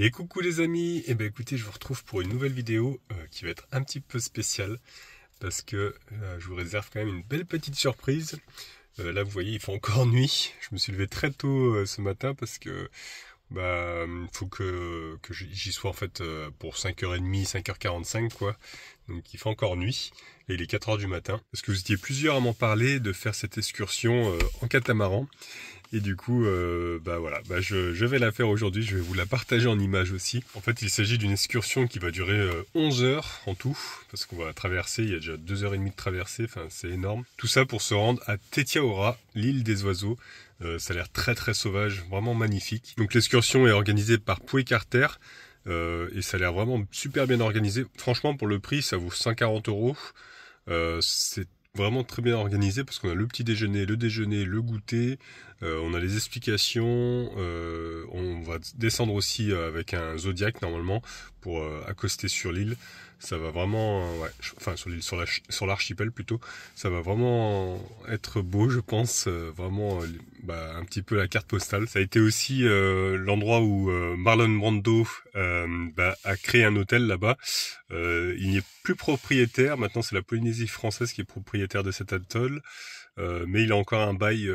Et coucou les amis, et ben écoutez, je vous retrouve pour une nouvelle vidéo qui va être un petit peu spéciale parce que je vous réserve quand même une belle petite surprise. Là vous voyez, il fait encore nuit. Je me suis levé très tôt ce matin parce que faut que j'y sois en fait pour 5h30, 5h45 quoi. Donc il fait encore nuit et il est 4h du matin. Parce que vous étiez plusieurs à m'en parler de faire cette excursion en catamaran. Et du coup, je vais la faire aujourd'hui, je vais vous la partager en images aussi. En fait, il s'agit d'une excursion qui va durer 11 heures en tout, parce qu'on va traverser, il y a déjà 2h30 de traversée, enfin c'est énorme. Tout ça pour se rendre à Tetiaora, l'île des oiseaux. Ça a l'air très très sauvage, vraiment magnifique. Donc l'excursion est organisée par Pouet Carter, et ça a l'air vraiment super bien organisé. Franchement, pour le prix, ça vaut 140 €. C'est vraiment très bien organisé parce qu'on a le petit déjeuner, le goûter, on a les explications, on va descendre aussi avec un Zodiac normalement pour accoster sur l'île. Ça va vraiment, enfin sur l'île, sur l'archipel plutôt, ça va vraiment être beau je pense, vraiment un petit peu la carte postale. Ça a été aussi l'endroit où Marlon Brando a créé un hôtel là-bas. Il n'est plus propriétaire, maintenant c'est la Polynésie française qui est propriétaire de cet atoll. Mais il a encore un bail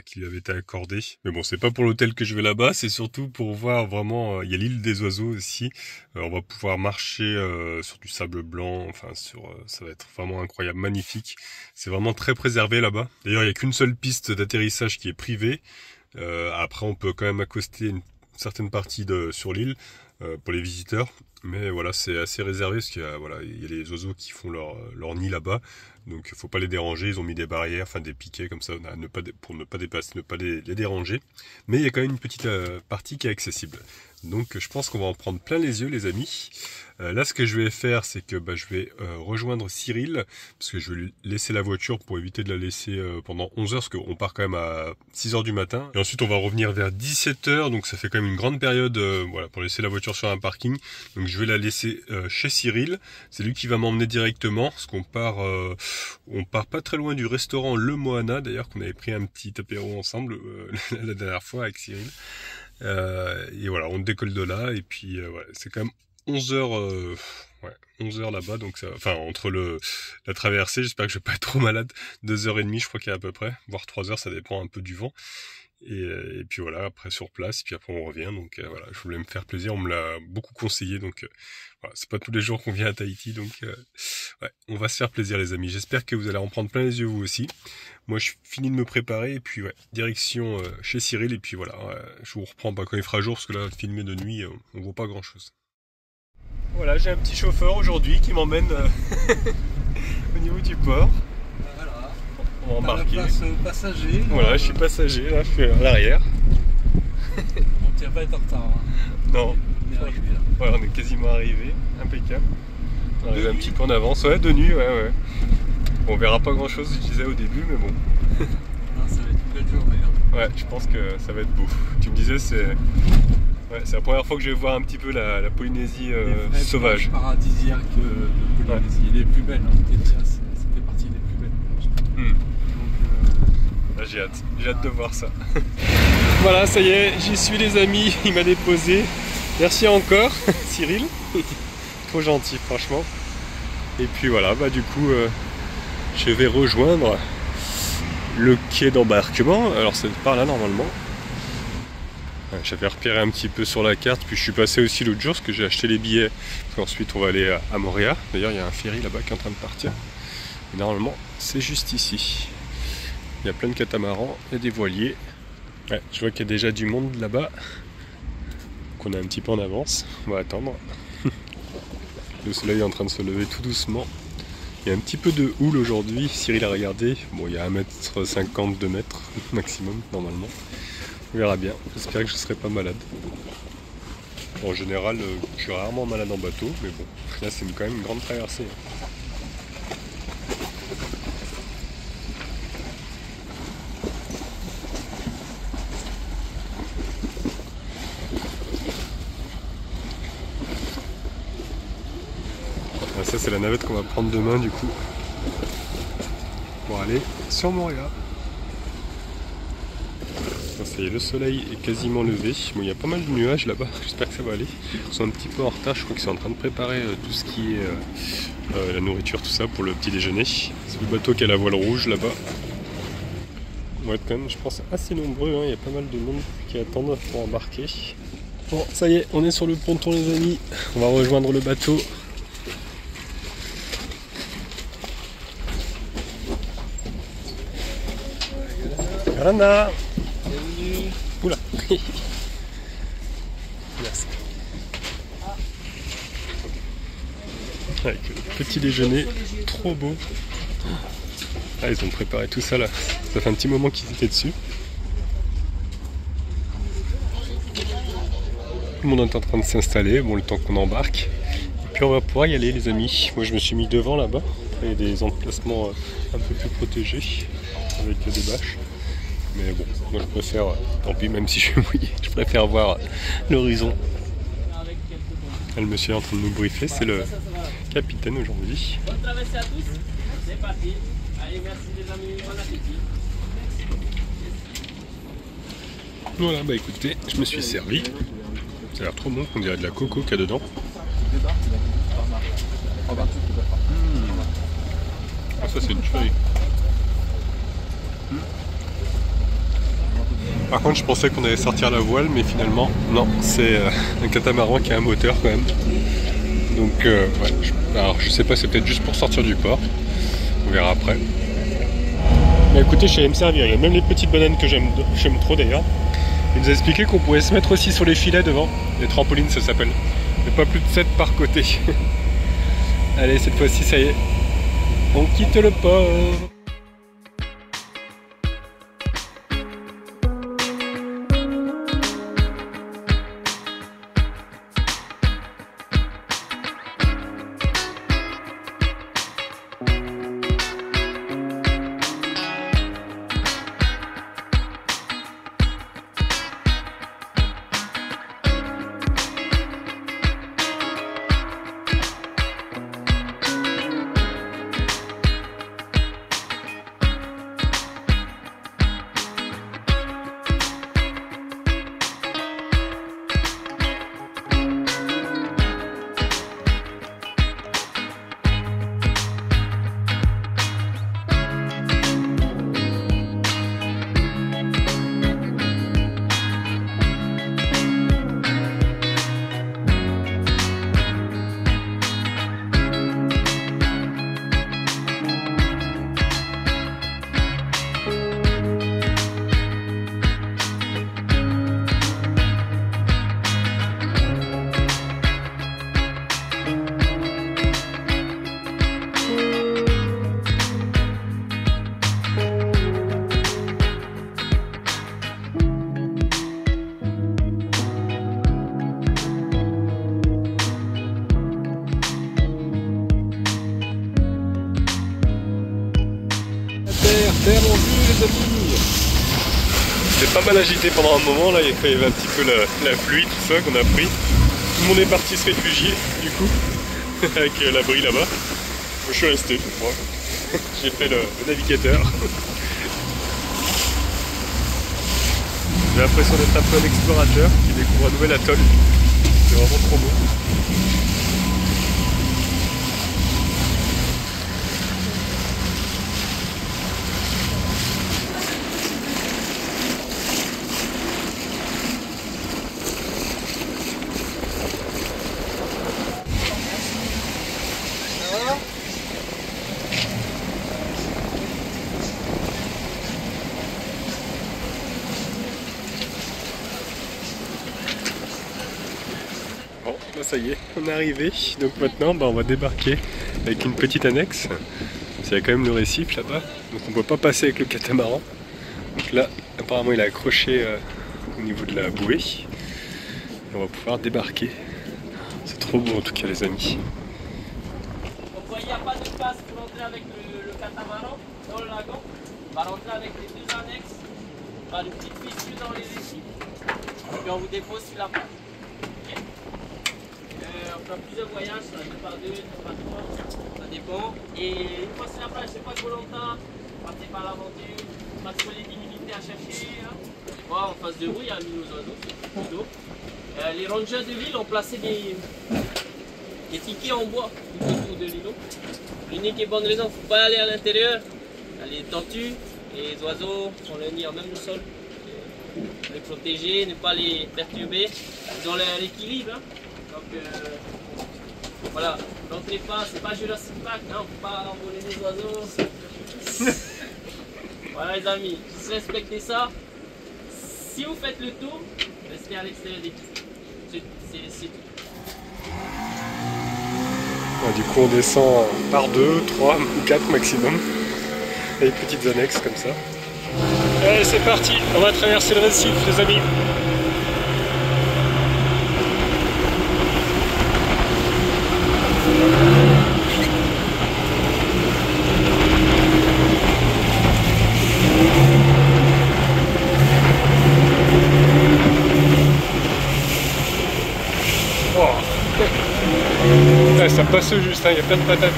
qui lui avait été accordé. Mais bon, c'est pas pour l'hôtel que je vais là-bas, c'est surtout pour voir vraiment, il y a l'île des oiseaux aussi. On va pouvoir marcher sur du sable blanc, enfin ça va être vraiment incroyable, magnifique. C'est vraiment très préservé là-bas. D'ailleurs, il y a qu'une seule piste d'atterrissage qui est privée. Après, on peut quand même accoster une certaine partie sur l'île pour les visiteurs. Mais voilà, c'est assez réservé parce qu'il y a les oiseaux qui font leur nid là-bas. Donc il faut pas les déranger, ils ont mis des barrières, enfin des piquets comme ça pour ne pas dépasser, ne pas les déranger. Mais il y a quand même une petite partie qui est accessible. Donc je pense qu'on va en prendre plein les yeux les amis. Là ce que je vais faire c'est que je vais rejoindre Cyril, parce que je vais lui laisser la voiture pour éviter de la laisser pendant 11 heures, parce qu'on part quand même à 6h du matin. Et ensuite on va revenir vers 17h, donc ça fait quand même une grande période pour laisser la voiture sur un parking. Donc je vais la laisser chez Cyril, c'est lui qui va m'emmener directement, parce qu'on part pas très loin du restaurant Le Moana, d'ailleurs qu'on avait pris un petit apéro ensemble la dernière fois avec Cyril. Et voilà, on décolle de là, et puis c'est quand même 11 heures, 11 heures là-bas, donc entre la traversée, j'espère que je vais pas être trop malade, 2h30 je crois qu'il y a à peu près, voire 3 heures, ça dépend un peu du vent. Et puis voilà, après sur place, puis après on revient, donc je voulais me faire plaisir, on me l'a beaucoup conseillé, donc c'est pas tous les jours qu'on vient à Tahiti, donc on va se faire plaisir les amis, j'espère que vous allez en prendre plein les yeux vous aussi. Moi je finis de me préparer, et puis direction chez Cyril, et puis voilà, je vous reprends quand il fera jour, parce que là, filmer de nuit, on voit pas grand chose. Voilà, j'ai un petit chauffeur aujourd'hui qui m'emmène au niveau du port. Voilà. On va embarquer. La place passager. Voilà, je suis passager, là, je suis à l'arrière. On ne tient pas à être en retard. Hein. Non. On est arrivé là. Voilà, on est quasiment arrivé, impeccable. On arrive un petit peu en avance, de nuit, ouais. On verra pas grand chose, je disais au début, mais bon. Non, ça va être une belle journée. Hein. Ouais, je pense que ça va être beau. Tu me disais, c'est la première fois que je vais voir un petit peu la Polynésie sauvage. Paradisiaque de Polynésie, les plus belles. Hein. Ça fait partie des plus belles. Là, j'ai hâte de voir ça. Voilà, ça y est, j'y suis les amis, il m'a déposé. Merci encore, Cyril. Trop gentil, franchement. Et puis voilà, du coup, je vais rejoindre le quai d'embarquement. Alors c'est par là normalement. J'avais repéré un petit peu sur la carte, puis je suis passé aussi l'autre jour parce que j'ai acheté les billets. Ensuite on va aller à Moorea. D'ailleurs il y a un ferry là-bas qui est en train de partir. Et normalement c'est juste ici. Il y a plein de catamarans et des voiliers. Je vois qu'il y a déjà du monde là-bas. Donc on est un petit peu en avance. On va attendre. Le soleil est en train de se lever tout doucement. Il y a un petit peu de houle aujourd'hui. Cyril a regardé. Bon, il y a 1,50 m, 2 mètres maximum normalement. On verra bien. J'espère que je ne serai pas malade. En général, je suis rarement malade en bateau, mais bon, là c'est quand même une grande traversée. Ça c'est la navette qu'on va prendre demain du coup pour aller sur Moorea. Bon, ça y est, le soleil est quasiment levé. Bon, il y a pas mal de nuages là-bas, j'espère que ça va aller. Ils sont un petit peu en retard, je crois qu'ils sont en train de préparer tout ce qui est la nourriture, tout ça pour le petit déjeuner. C'est le bateau qui a la voile rouge là-bas. On va être quand même, je pense, assez nombreux, hein. Il y a pas mal de monde qui attendent pour embarquer. Bon, ça y est, on est sur le ponton les amis, on va rejoindre le bateau. Rana. Bienvenue. Oula. Merci. Avec le petit déjeuner, trop beau. Ah, ils ont préparé tout ça là. Ça fait un petit moment qu'ils étaient dessus. Tout le monde est en train de s'installer, bon, le temps qu'on embarque. Et puis on va pouvoir y aller les amis. Moi je me suis mis devant là-bas. Il y a des emplacements un peu plus protégés avec des bâches. Mais bon, moi je préfère, tant pis même si je suis mouillé, je préfère voir l'horizon. Le monsieur est en train de nous briefer, c'est le capitaine aujourd'hui. Bonne traversée à tous, c'est parti. Allez, merci les amis, bon appétit. Voilà, bah écoutez, je me suis servi. Ça a l'air trop bon, on dirait de la coco qu'il y a dedans. Ah, ça c'est une tuerie. Par contre, je pensais qu'on allait sortir la voile, mais finalement, non, c'est un catamaran qui a un moteur quand même. Donc, ouais, alors je sais pas, c'est peut-être juste pour sortir du port. On verra après. Mais écoutez, je suis allé me servir. Il y a même les petites bananes que j'aime trop d'ailleurs. Il nous a expliqué qu'on pouvait se mettre aussi sur les filets devant. Les trampolines, ça s'appelle. Mais pas plus de 7 par côté. Allez, cette fois-ci, ça y est. On quitte le port. Terre en vue les amis. C'était pas mal agité pendant un moment là, il y avait un petit peu la pluie, tout ça qu'on a pris. Tout le monde est parti se réfugier du coup, avec l'abri là-bas. Je suis resté, moi. J'ai fait le navigateur. J'ai l'impression d'être un peu un explorateur qui découvre un nouvel atoll. C'est vraiment trop beau. Bon, là ça y est, on est arrivé. Donc maintenant, on va débarquer avec une petite annexe. Il y a quand même le récif là-bas, donc on ne peut pas passer avec le catamaran. Donc là, apparemment, il est accroché au niveau de la bouée. Et on va pouvoir débarquer. C'est trop beau en tout cas, les amis. Donc il n'y a pas de passe pour entrer avec le catamaran dans le lagon. On va rentrer avec les deux annexes. On va une petite fissure dans les récifs. Puis on vous dépose sur la plage. Okay. On fera plusieurs voyages, ça, 2 par 2, 3 par 3, ça dépend. Et une fois sur la plage, c'est pas trop longtemps. Partez par l'aventure, pas trop les difficultés à chercher. Hein. Voilà, en face de vous, il y a un îlot aux oiseaux, c'est l'îlot. Les rangers de l'île ont placé des tickets en bois tout autour de l'îlot. L'unique et bonne raison, il ne faut pas aller à l'intérieur. Il y a les tortues, les oiseaux font le nid en même le sol. Les protéger, ne pas les perturber. Ils ont leur équilibre. Hein. Donc voilà, n'entrez pas, c'est pas Jurassic Park, hein, on ne peut pas envoler les oiseaux. Voilà les amis, juste respectez ça. Si vous faites le tour, restez à l'extérieur des quais. C'est tout. Du coup on descend par 2, 3 ou 4 maximum. Et des petites annexes comme ça. Allez c'est parti, on va traverser le récif les amis. Ouais, ça passe juste, il y a plein de patates.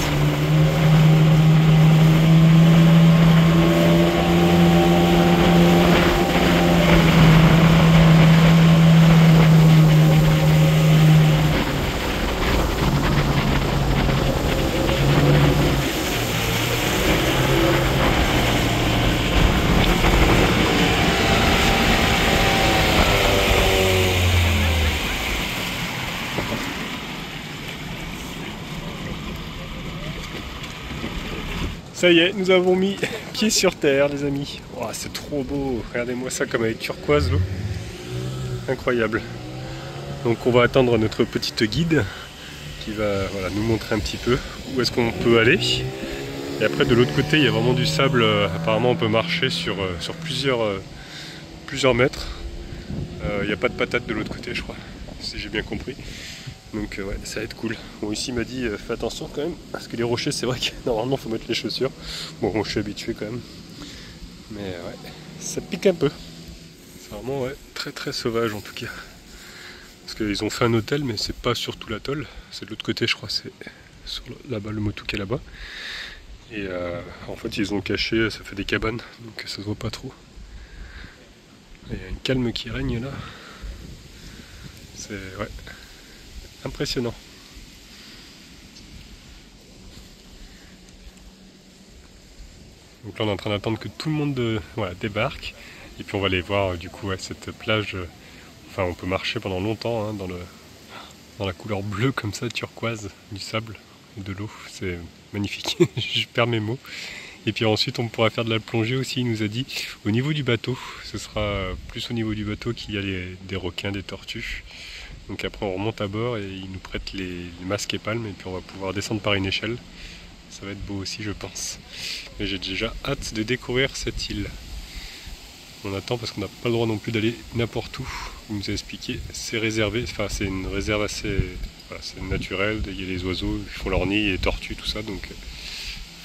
Ça y est, nous avons mis pied sur terre les amis. Oh, c'est trop beau, regardez-moi ça comme elle est turquoise l'eau. Incroyable. Donc on va attendre notre petite guide qui va nous montrer un petit peu où est-ce qu'on peut aller. Et après de l'autre côté il y a vraiment du sable, apparemment on peut marcher sur plusieurs mètres. Il n'y a pas de patates de l'autre côté je crois, si j'ai bien compris. Donc ouais, ça va être cool. Bon ici il m'a dit fais attention quand même, parce que les rochers c'est vrai que normalement il faut mettre les chaussures. Bon moi je suis habitué quand même. Mais ouais, ça pique un peu. C'est vraiment ouais, très très sauvage en tout cas. Parce qu'ils ont fait un hôtel mais c'est pas sur tout l'atoll. C'est de l'autre côté je crois, c'est là-bas le Motuke là-bas. Et en fait ils ont caché, ça fait des cabanes, donc ça se voit pas trop. Il y a un calme qui règne là. C'est ouais. Impressionnant. Donc là on est en train d'attendre que tout le monde débarque. Et puis on va aller voir du coup cette plage. Enfin on peut marcher pendant longtemps hein, dans la couleur bleue comme ça, turquoise, du sable et de l'eau. C'est magnifique. Je perds mes mots. Et puis ensuite on pourra faire de la plongée aussi, il nous a dit. Au niveau du bateau, ce sera plus au niveau du bateau qu'il y a des requins, des tortues. Donc après on remonte à bord et ils nous prêtent les masques et palmes et puis on va pouvoir descendre par une échelle. Ça va être beau aussi je pense. Mais j'ai déjà hâte de découvrir cette île. On attend parce qu'on n'a pas le droit non plus d'aller n'importe où. Il nous a expliqué, c'est réservé, enfin c'est une réserve assez c'est naturel, il y a les oiseaux, ils font leur nid, les tortues, tout ça, donc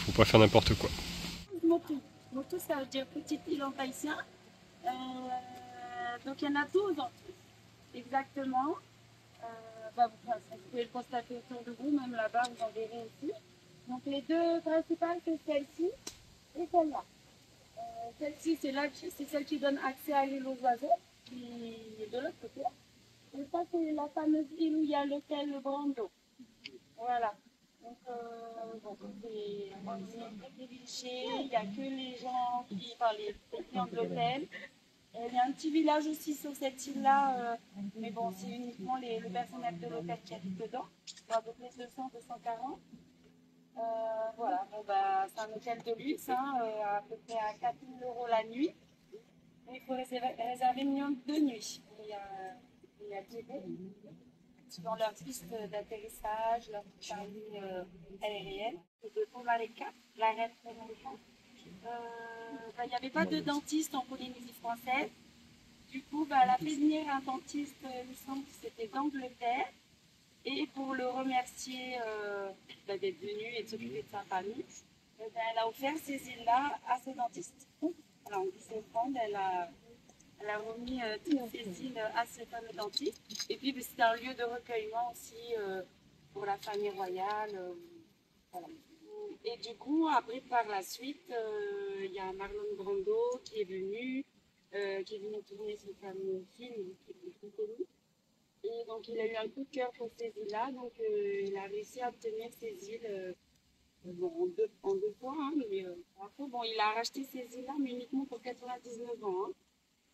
faut pas faire n'importe quoi. Motu. Motu ça veut dire petite île en tahitien. Donc il y en a 12 en tout. Exactement. Vous pouvez le constater autour de vous, même là-bas, vous en verrez aussi. Donc les deux principales, c'est celle-ci et celle-là. Celle-ci, c'est celle qui donne accès à l'île aux oiseaux, qui est de l'autre côté. Et ça, c'est la fameuse île où il y a l'hôtel Brando. Voilà. Donc, c'est très privilégié, il n'y a que les gens les clients de l'hôtel. Il y a un petit village aussi sur cette île-là, mais bon, c'est uniquement le personnel de l'hôtel qui habite dedans. Il y a à peu près 200-240. Voilà, c'est un hôtel de luxe, à peu près à 4 000 € la nuit. Mais il faut réserver minimum 2 nuits. Il y a TV. Dans leur piste d'atterrissage, leur compagnie aérienne, de Pomareka, la reine Pomareka. Il n'y avait pas de dentiste en Polynésie française. Du coup, elle a fait venir un dentiste, il me semble que c'était d'Angleterre. Et pour le remercier d'être venu et de s'occuper de sa famille, elle a offert ces îles-là à ses dentistes. Alors, en 1730, elle a remis toutes ces îles à ses fameux dentistes. Et puis, c'est un lieu de recueillement aussi pour la famille royale. Voilà. Et du coup, après, par la suite, il y a Marlon Brando qui est venu. qui est venu tourner son fameux film qui est très connu. Et donc il a eu un coup de cœur pour ces îles-là, donc il a réussi à obtenir ces îles bon, en deux fois, hein, mais après, bon, il a racheté ces îles-là, mais uniquement pour 99 ans. Hein.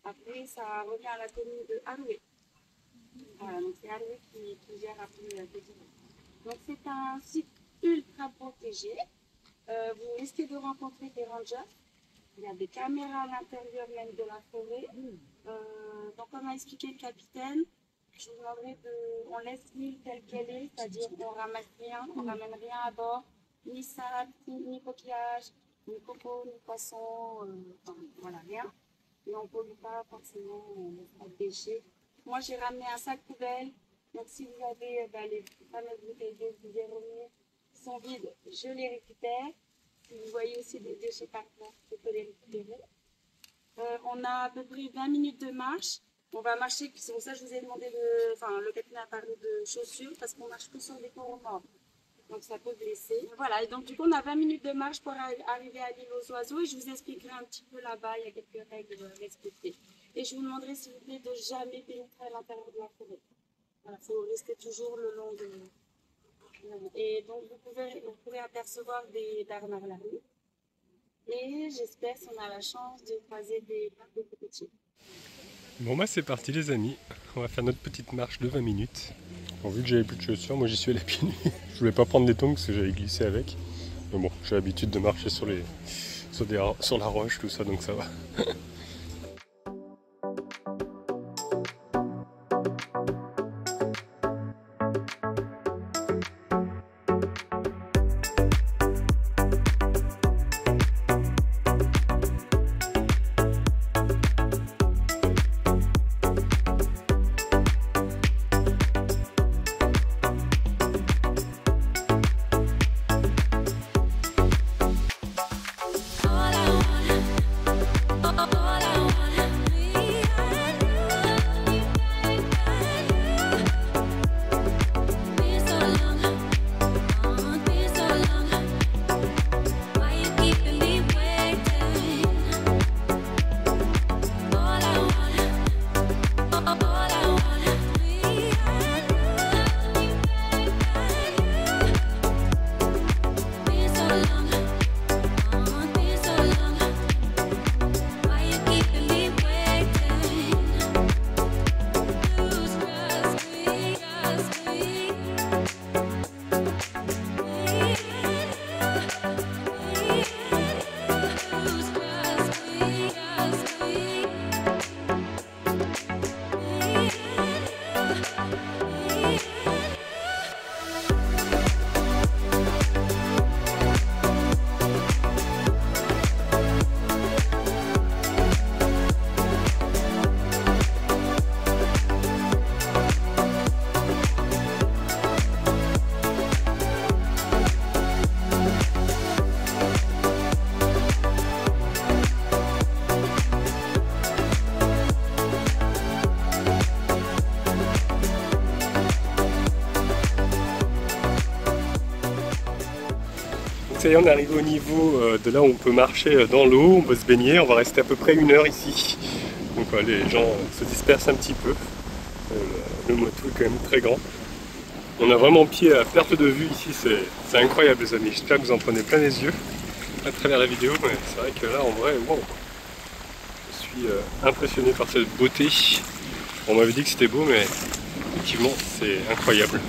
Après, ça revient à la commune de Arouet. Voilà, donc c'est Arouet qui gère après la petite île. Donc c'est un site ultra protégé. Vous risquez de rencontrer des rangers. Il y a des caméras à l'intérieur même de la forêt. Donc comme a expliqué le capitaine, je vous demanderai on laisse l'île telle qu'elle est, c'est-à-dire qu'on ramasse rien, on ramène rien à bord, ni sable, ni coquillage, ni coco, ni poisson, enfin, voilà, rien. Et on ne pollue pas forcément les déchets. Moi j'ai ramené un sac poubelle, donc si vous avez les fameuses bouteilles d'eau que vous avez remis, qui sont vides, je les récupère. Si vous voyez aussi des déchets par terre, je peux les récupérer. On a à peu près 20 minutes de marche. On va marcher, c'est pour ça que je vous ai demandé le capitaine a parlé de chaussures, parce qu'on marche que sur des coraux morts. Donc ça peut blesser. Voilà, et donc du coup on a 20 minutes de marche pour arriver à l'île aux oiseaux et je vous expliquerai un petit peu là-bas, il y a quelques règles à respecter. Et je vous demanderai s'il vous plaît de jamais pénétrer à l'intérieur de la forêt. Voilà, il faut rester toujours le long de... Et donc vous pouvez apercevoir des bernards la rue. Et j'espère qu'on a la chance de croiser des parcs de cocotiers. Bon bah c'est parti les amis, on va faire notre petite marche de 20 minutes. Bon, vu que j'avais plus de chaussures, moi j'y suis allé pieds nus. Je voulais pas prendre des tongs parce que j'avais glissé avec. Mais bon, j'ai l'habitude de marcher sur la roche, tout ça, donc ça va. Ça y est, on est arrivé au niveau de là où on peut marcher dans l'eau, on peut se baigner, on va rester à peu près 1 heure ici. Donc les gens se dispersent un petit peu. Le moto est quand même très grand. On a vraiment pied à perte de vue ici, c'est incroyable les amis. J'espère que vous en prenez plein les yeux à travers la vidéo, mais c'est vrai que là en vrai, wow, je suis impressionné par cette beauté. On m'avait dit que c'était beau, mais effectivement c'est incroyable.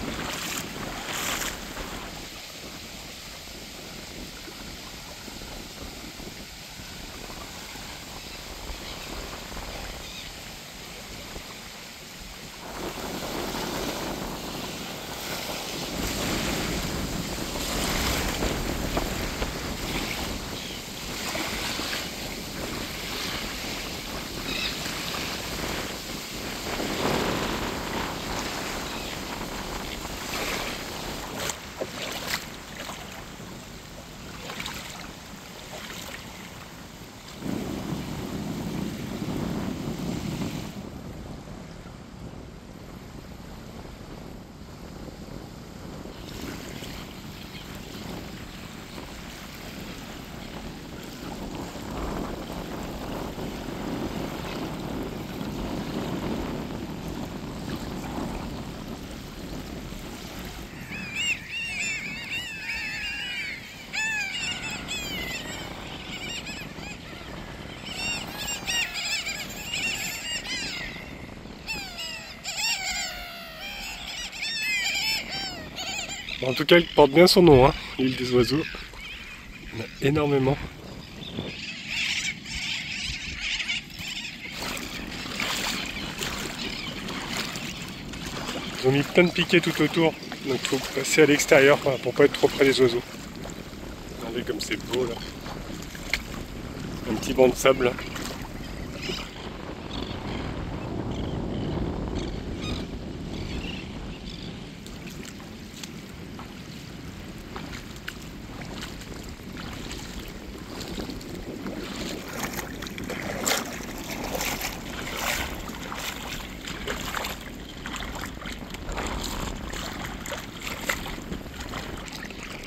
En tout cas, il porte bien son nom, hein, l'île des oiseaux. Il y en a énormément. Ils ont mis plein de piquets tout autour, donc il faut passer à l'extérieur pour pas être trop près des oiseaux. Regardez comme c'est beau là. Un petit banc de sable là.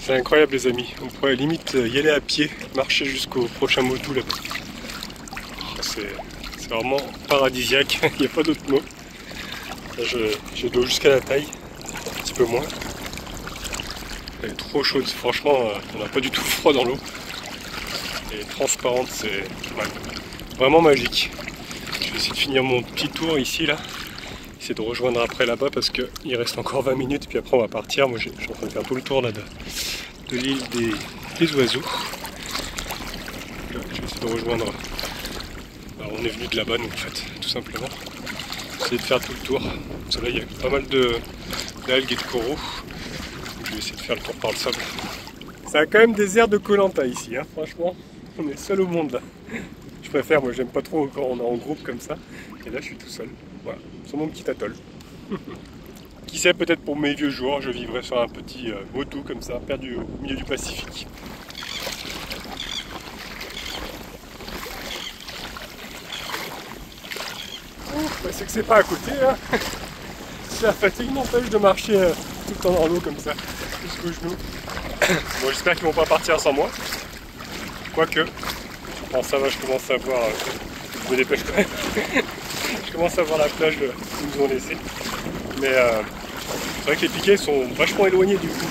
C'est incroyable les amis, on pourrait limite y aller à pied, marcher jusqu'au prochain Motu là-bas. C'est vraiment paradisiaque, il n'y a pas d'autre mot. J'ai de l'eau jusqu'à la taille, un petit peu moins. Elle est trop chaude, franchement on n'a pas du tout froid dans l'eau. Elle est transparente, c'est vraiment magique. Je vais essayer de finir mon petit tour ici là. Essayer de rejoindre après là-bas parce qu'il reste encore 20 minutes puis après on va partir. Moi je suis en train de faire tout le tour là de l'île des oiseaux. Là, je vais essayer de rejoindre. Alors, on est venu de là-bas nous en fait, tout simplement. Essayer de faire tout le tour. Parce que là il y a pas mal d'algues et de coraux. Je vais essayer de faire le tour par le sable. Ça a quand même des airs de Koh Lanta ici, hein. Franchement, on est seul au monde là. Je préfère, moi j'aime pas trop quand on est en groupe comme ça. Et là je suis tout seul. Voilà, sur mon petit atoll. Qui sait, peut-être pour mes vieux jours, je vivrai sur un petit Motu comme ça, perdu au milieu du Pacifique. Bah, c'est que c'est pas à côté, hein. La fatigue m'empêche de marcher tout le temps dans l'eau comme ça, jusqu'aux genoux. Bon, j'espère qu'ils vont pas partir sans moi. Quoique, bon, ça va, je commence à voir. Je me dépêche quand même. Je commence à voir la plage qu'ils nous ont laissée. Mais c'est vrai que les piquets sont vachement éloignés du coup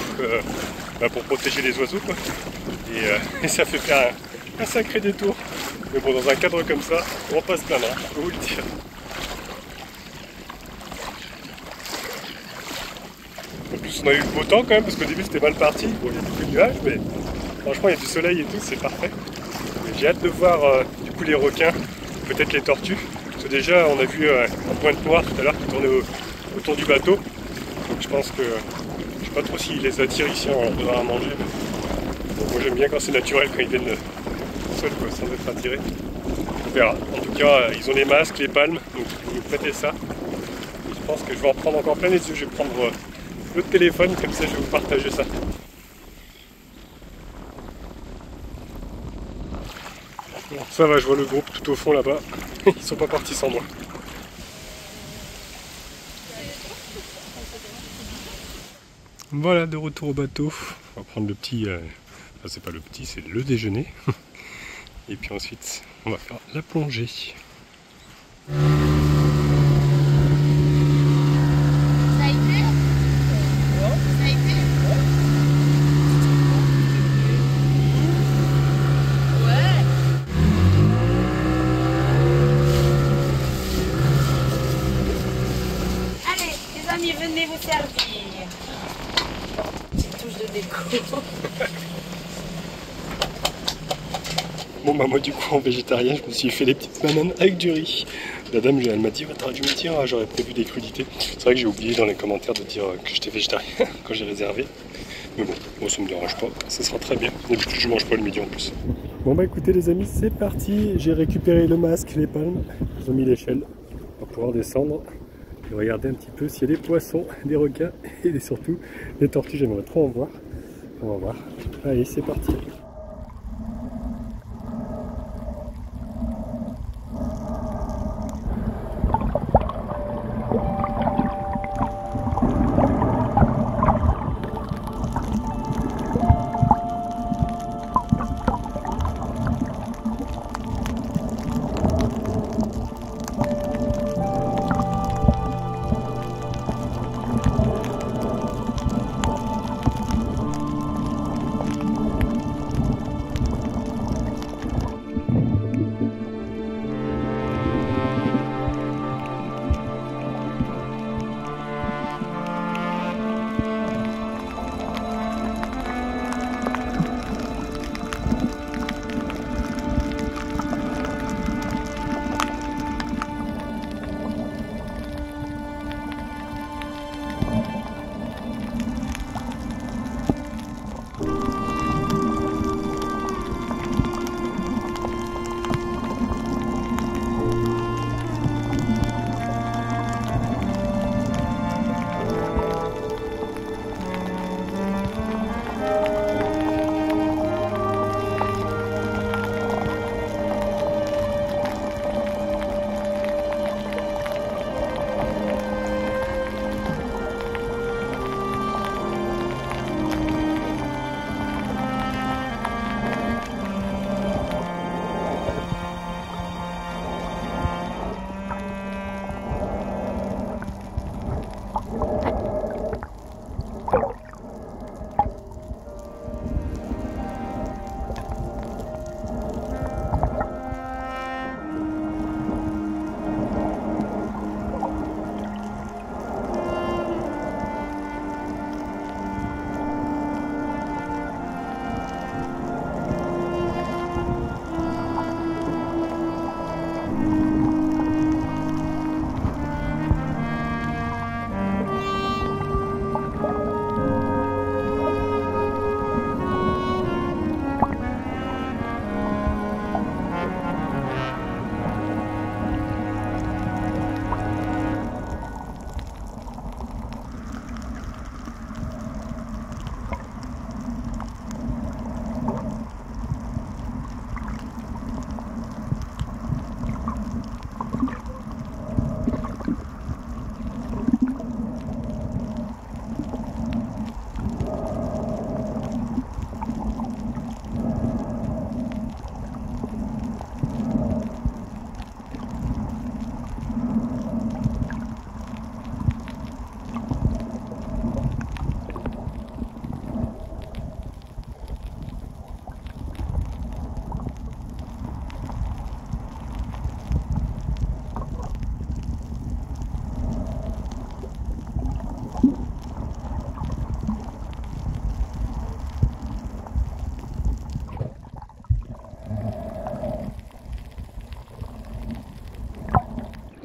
pour protéger les oiseaux quoi. Et ça fait faire un sacré détour. Mais bon, dans un cadre comme ça, on va pas se plaindre, hein, je peux vous le dire. En plus on a eu le beau temps quand même parce qu'au début c'était mal parti. Bon, il y a beaucoup de nuages mais franchement il y a du soleil et tout, c'est parfait. J'ai hâte de voir du coup les requins, peut-être les tortues. Parce que déjà on a vu un pointe noire tout à l'heure qui tournait autour du bateau. Donc je pense que je sais pas trop s'ils les attirent ici, on devra à manger. Donc moi j'aime bien quand c'est naturel, quand ils viennent seuls quoi, sans être attirés. On verra. En tout cas ils ont les masques, les palmes, donc je vais vous prêter ça. Et je pense que je vais en prendre encore plein les yeux. Je vais prendre l'autre téléphone, comme ça je vais vous partager ça. Bon, ça va, je vois le groupe tout au fond là-bas. Ils sont pas partis sans moi. Voilà, de retour au bateau. On va prendre le petit... Enfin, c'est pas le petit, c'est le déjeuner. Et puis ensuite, on va faire la plongée. Ça a été? Ça a été? Ouais. Allez, les amis, venez vous servir. Petite touche de déco. Bon bah moi du coup en végétarien je me suis fait des petites bananes avec du riz. La dame elle m'a dit t'aurais dû me dire, j'aurais prévu des crudités. C'est vrai que j'ai oublié dans les commentaires de dire que j'étais végétarien quand j'ai réservé. Mais bon, moi ça me dérange pas, ça sera très bien. D'habitude je mange pas le midi en plus. Bon bah écoutez les amis, c'est parti. J'ai récupéré le masque, les palmes, ils ont mis l'échelle pour pouvoir descendre. Et regarder un petit peu s'il y a des poissons, des requins et surtout des tortues, j'aimerais trop en voir. On va voir. Allez c'est parti.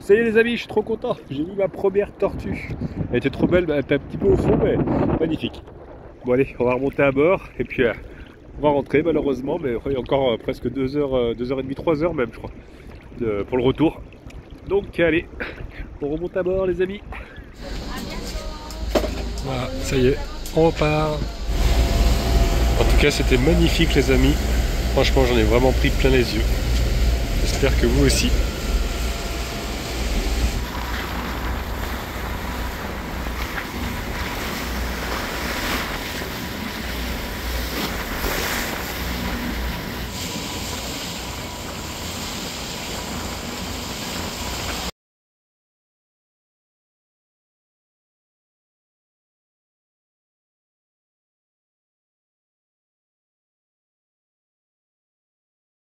Ça y est les amis, je suis trop content. J'ai vu ma première tortue. Elle était trop belle, elle était un petit peu au fond, mais magnifique. Bon allez, on va remonter à bord et puis on va rentrer malheureusement, mais il y a encore presque 2h30, 3h même je crois, pour le retour. Donc allez, on remonte à bord les amis. Voilà, ça y est, on repart. En tout cas c'était magnifique les amis. Franchement j'en ai vraiment pris plein les yeux. J'espère que vous aussi.